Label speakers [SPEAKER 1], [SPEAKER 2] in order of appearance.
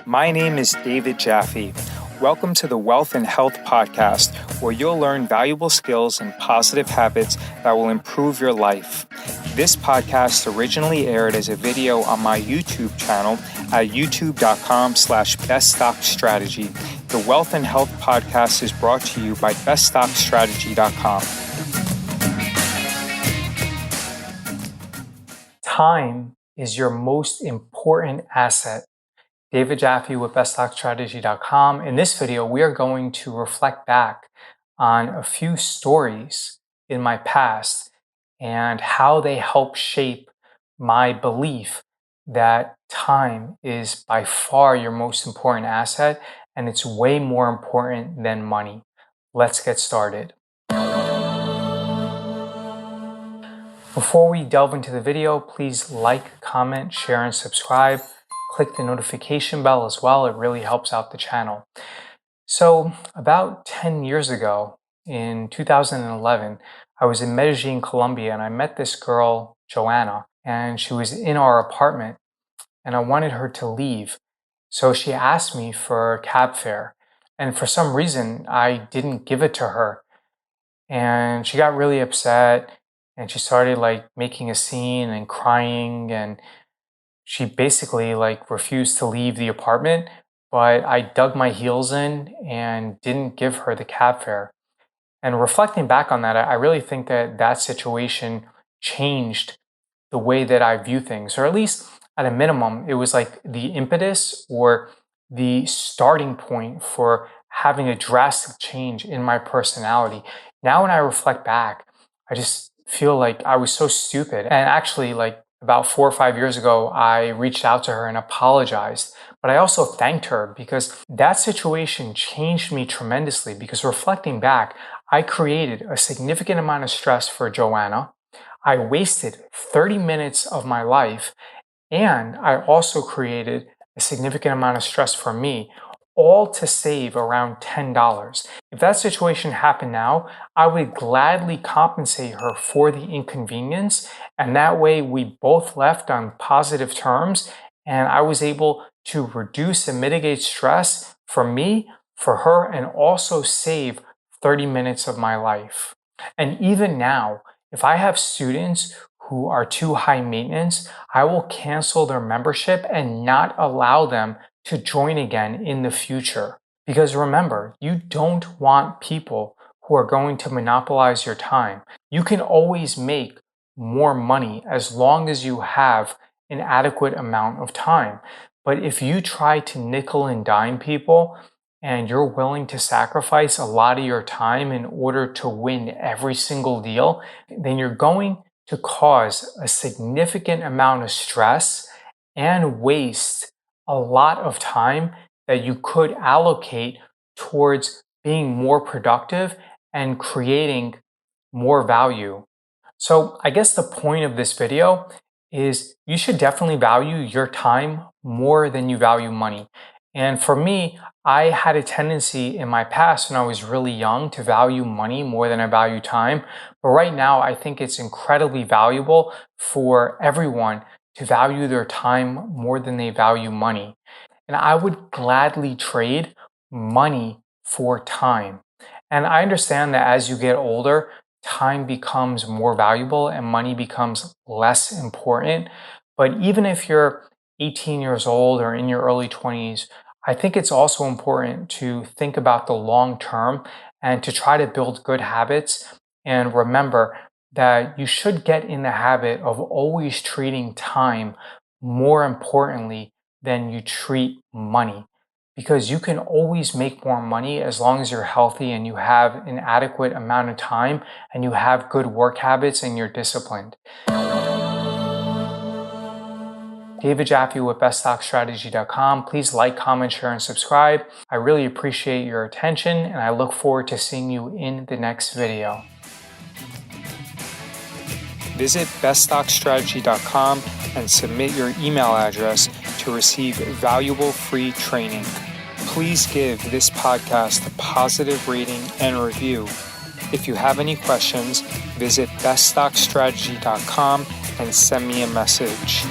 [SPEAKER 1] My name is David Jaffe. Welcome to the Wealth and Health Podcast, where you'll learn valuable skills and positive habits that will improve your life. This podcast originally aired as a video on my YouTube channel at youtube.com/BestStockStrategy. The Wealth and Health Podcast is brought to you by BestStockStrategy.com. Time is your most important asset. David Jaffe with BestStockStrategy.com. In this video, we are going to reflect back on a few stories in my past and how they help shape my belief that time is by far your most important asset, and it's way more important than money. Let's get started. Before we delve into the video, please like, comment, share, and subscribe. Click the notification bell as well. It really helps out the channel. So about 10 years ago, in 2011, I was in Medellin, Colombia, and I met this girl, Joanna, and she was in our apartment, and I wanted her to leave. So she asked me for cab fare, and for some reason, I didn't give it to her. And she got really upset, and she started making a scene and crying, and she basically refused to leave the apartment, but I dug my heels in and didn't give her the cab fare. And reflecting back on that, I really think that that situation changed the way that I view things, or at least at a minimum, it was the impetus or the starting point for having a drastic change in my personality. Now, when I reflect back, I just feel like I was so stupid. And actually, about 4 or 5 years ago, I reached out to her and apologized. But I also thanked her because that situation changed me tremendously. Because reflecting back, I created a significant amount of stress for Joanna. I wasted 30 minutes of my life. And I also created a significant amount of stress for me, all to save around $10. If that situation happened now, I would gladly compensate her for the inconvenience, and that way we both left on positive terms, and I was able to reduce and mitigate stress for me, for her, and also save 30 minutes of my life. And even now, if I have students who are too high maintenance, I will cancel their membership and not allow them to join again in the future. Because remember, you don't want people who are going to monopolize your time. You can always make more money as long as you have an adequate amount of time. But if you try to nickel and dime people and you're willing to sacrifice a lot of your time in order to win every single deal, then you're going to cause a significant amount of stress and waste a lot of time that you could allocate towards being more productive and creating more value. So I guess the point of this video is you should definitely value your time more than you value money. And for me, I had a tendency in my past when I was really young to value money more than I value time. But right now, I think it's incredibly valuable for everyone to value their time more than they value money. And I would gladly trade money for time. And I understand that as you get older, time becomes more valuable and money becomes less important. But even if you're 18 years old or in your early 20s, I think it's also important to think about the long term and to try to build good habits. And remember that you should get in the habit of always treating time more importantly than you treat money. Because you can always make more money as long as you're healthy and you have an adequate amount of time and you have good work habits and you're disciplined. David Jaffe with BestStockStrategy.com. Please like, comment, share, and subscribe. I really appreciate your attention, and I look forward to seeing you in the next video. Visit BestStockStrategy.com and submit your email address to receive valuable free training. Please give this podcast a positive rating and review. If you have any questions, visit BestStockStrategy.com and send me a message.